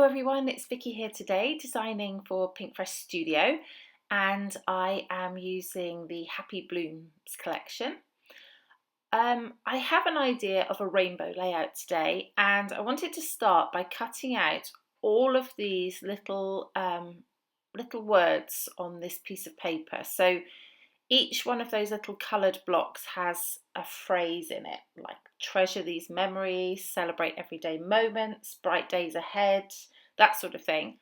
everyone, it's Vicky here today designing for Pink Fresh Studio, and I am using the Happy Blooms collection. I have an idea of a rainbow layout today, and I wanted to start by cutting out all of these little words on this piece of paper. So each one of those little coloured blocks has a phrase in it, like treasure these memories, celebrate everyday moments, bright days ahead, that sort of thing.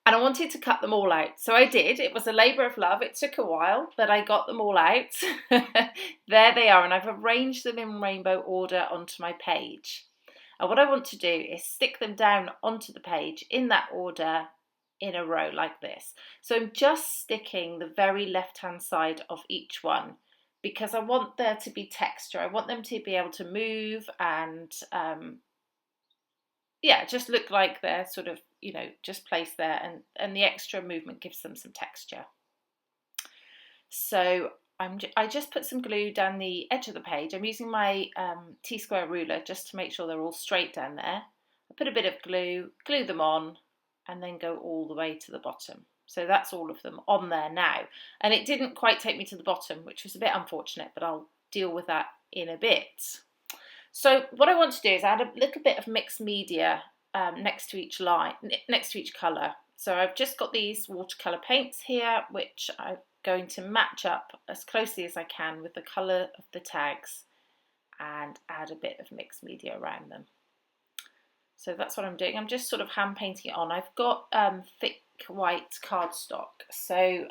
And I wanted to cut them all out. So I did. It was a labour of love. It took a while, but I got them all out. There they are. And I've arranged them in rainbow order onto my page. And what I want to do is stick them down onto the page in that order in a row like this. So I'm just sticking the very left-hand side of each one because I want there to be texture. I want them to be able to move and just look like they're sort of, just placed there, and the extra movement gives them some texture. So I just put some glue down the edge of the page. I'm using my T-square ruler just to make sure they're all straight down there. I put a bit of glue them on, and then go all the way to the bottom. So that's all of them on there now. And it didn't quite take me to the bottom, which was a bit unfortunate, but I'll deal with that in a bit. So what I want to do is add a little bit of mixed media next to each line, next to each colour. So I've just got these watercolour paints here, which I'm going to match up as closely as I can with the colour of the tags and add a bit of mixed media around them. So that's what I'm doing. I'm just sort of hand painting it on. I've got thick white cardstock, so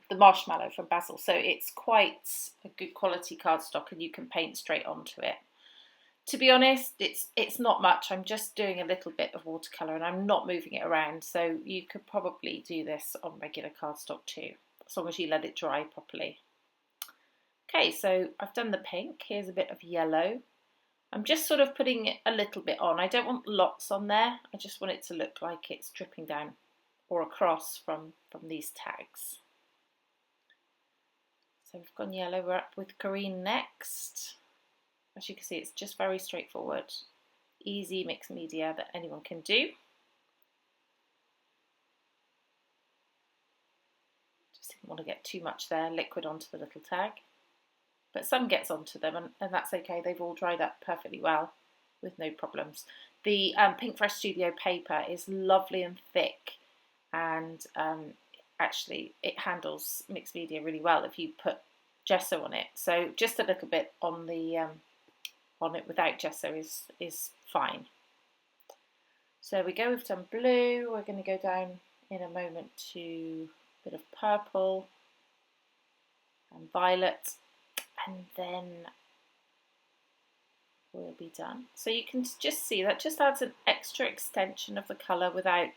the marshmallow from Basil. So it's quite a good quality cardstock, and you can paint straight onto it. To be honest, it's not much. I'm just doing a little bit of watercolour, and I'm not moving it around. So you could probably do this on regular cardstock too, as long as you let it dry properly. Okay, so I've done the pink. Here's a bit of yellow. I'm just sort of putting a little bit on. I don't want lots on there. I just want it to look like it's dripping down or across from these tags. So we've gone yellow. We're up with green next. As you can see, it's just very straightforward, easy mixed media that anyone can do. Just didn't want to get too much there, liquid onto the little tag. But some gets onto them, and that's okay. They've all dried up perfectly well with no problems. The Pink Fresh Studio paper is lovely and thick, and actually it handles mixed media really well if you put gesso on it. So just a little bit on the on it without gesso is fine. So we go, we've done blue. We're going to go down in a moment to a bit of purple and violet. And then we'll be done. So you can just see that just adds an extra extension of the colour without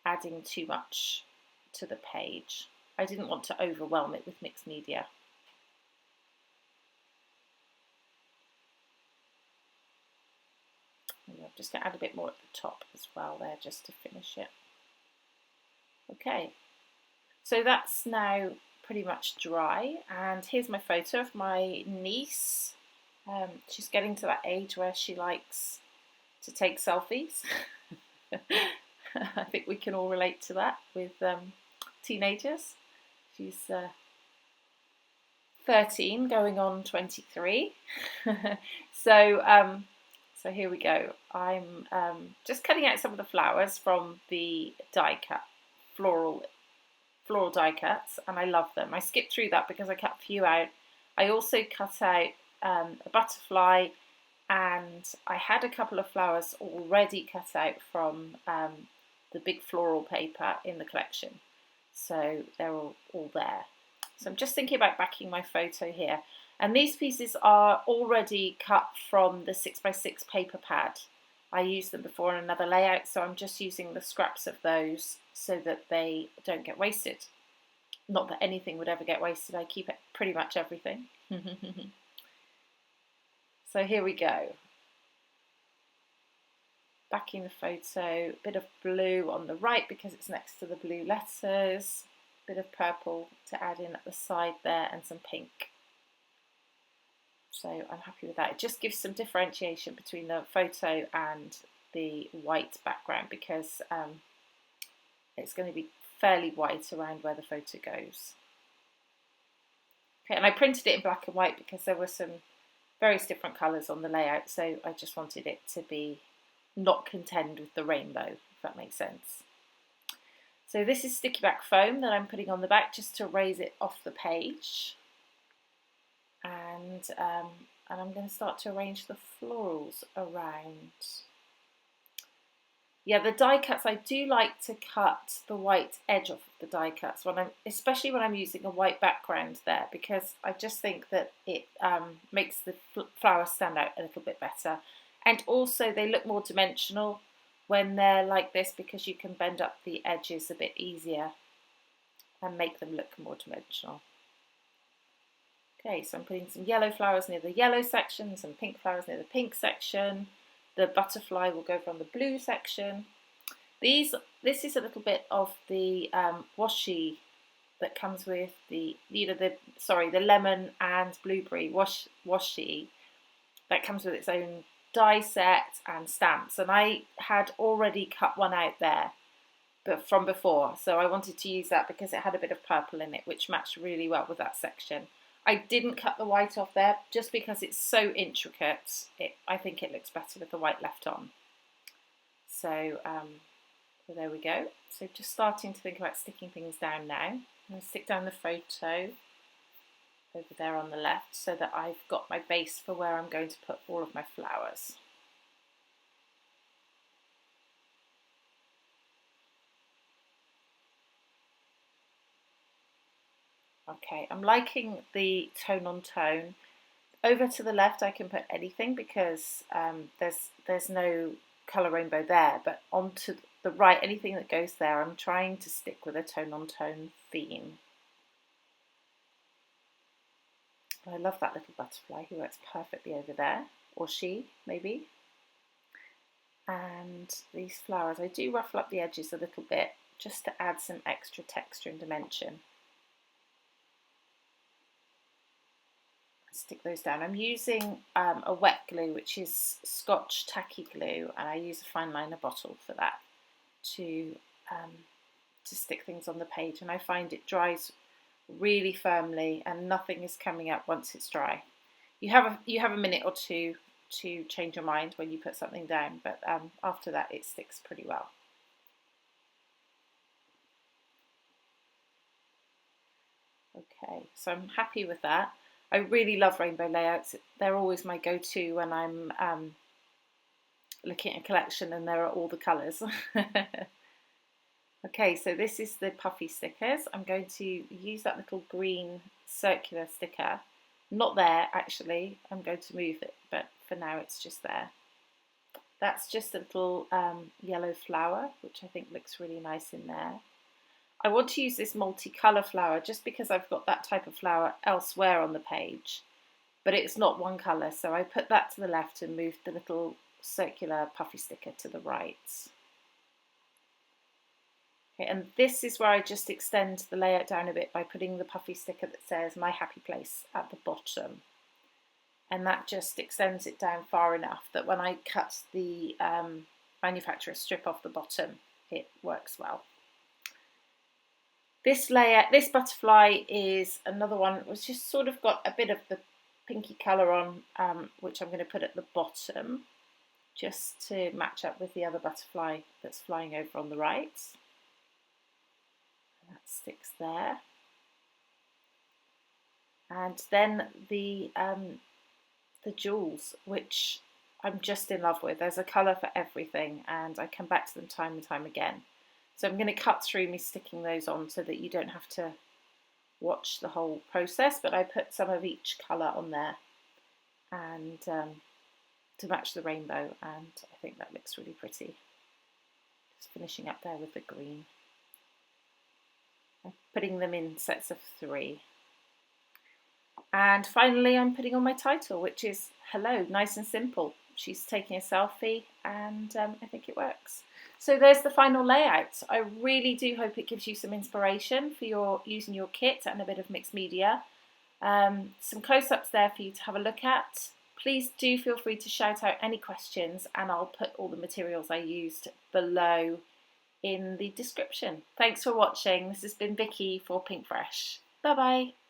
adding too much to the page. I didn't want to overwhelm it with mixed media. And I'm just going to add a bit more at the top as well there just to finish it. Okay, so that's now pretty much dry, and here's my photo of my niece. She's getting to that age where she likes to take selfies. I think we can all relate to that with teenagers. She's 13 going on 23. So here we go. I'm just cutting out some of the flowers from the die cut, floral die cuts, and I love them. I skipped through that because I cut a few out. I also cut out a butterfly, and I had a couple of flowers already cut out from the big floral paper in the collection. So they're all there. So I'm just thinking about backing my photo here. And these pieces are already cut from the 6x6 paper pad. I used them before in another layout, so I'm just using the scraps of those so that they don't get wasted. Not that anything would ever get wasted, I keep it pretty much everything. So here we go. Backing the photo, a bit of blue on the right because it's next to the blue letters, a bit of purple to add in at the side there, and some pink. So I'm happy with that. It just gives some differentiation between the photo and the white background because it's going to be fairly white around where the photo goes. Okay, and I printed it in black and white because there were some various different colours on the layout, so I just wanted it to be not contend with the rainbow, if that makes sense. So this is sticky back foam that I'm putting on the back just to raise it off the page. And I'm going to start to arrange the florals around. Yeah, the die cuts, I do like to cut the white edge off of the die cuts, especially when I'm using a white background there, because I just think that it makes the flowers stand out a little bit better. And also they look more dimensional when they're like this, because you can bend up the edges a bit easier and make them look more dimensional. Okay, so I'm putting some yellow flowers near the yellow section, some pink flowers near the pink section. The butterfly will go over on the blue section. This is a little bit of the washi that comes with the lemon and blueberry washi that comes with its own die set and stamps. And I had already cut one out there, but from before, so I wanted to use that because it had a bit of purple in it, which matched really well with that section. I didn't cut the white off there just because it's so intricate. I think it looks better with the white left on. So there we go. So just starting to think about sticking things down now. I'm going to stick down the photo over there on the left so that I've got my base for where I'm going to put all of my flowers. Okay, I'm liking the tone on tone. Over to the left I can put anything because there's no colour rainbow there, but onto the right, anything that goes there, I'm trying to stick with a tone on tone theme. I love that little butterfly who works perfectly over there, or she, maybe. And these flowers, I do ruffle up the edges a little bit just to add some extra texture and dimension. Stick those down. I'm using a wet glue, which is Scotch tacky glue, and I use a fine liner bottle for that to stick things on the page, and I find it dries really firmly and nothing is coming up once it's dry. You have a minute or two to change your mind when you put something down, but after that it sticks pretty well. Okay, so I'm happy with that. I really love rainbow layouts. They're always my go-to when I'm looking at a collection and there are all the colours. Okay, so this is the puffy stickers. I'm going to use that little green circular sticker. Not there, actually. I'm going to move it, but for now it's just there. That's just a little yellow flower, which I think looks really nice in there. I want to use this multicolour flower just because I've got that type of flower elsewhere on the page, but it's not one colour, so I put that to the left and moved the little circular puffy sticker to the right. Okay, and this is where I just extend the layout down a bit by putting the puffy sticker that says My Happy Place at the bottom. And that just extends it down far enough that when I cut the manufacturer strip off the bottom, it works well. This butterfly is another one which just sort of got a bit of the pinky colour on, which I'm going to put at the bottom just to match up with the other butterfly that's flying over on the right. And that sticks there. And then the jewels, which I'm just in love with. There's a colour for everything, and I come back to them time and time again. So I'm going to cut through me sticking those on so that you don't have to watch the whole process, but I put some of each colour on there and to match the rainbow, and I think that looks really pretty. Just finishing up there with the green. I'm putting them in sets of 3. And finally I'm putting on my title, which is Hello, nice and simple. She's taking a selfie, and I think it works. So there's the final layout. I really do hope it gives you some inspiration for using your kit and a bit of mixed media. Some close-ups there for you to have a look at. Please do feel free to shout out any questions, and I'll put all the materials I used below in the description. Thanks for watching. This has been Vicky for Pink Fresh. Bye bye.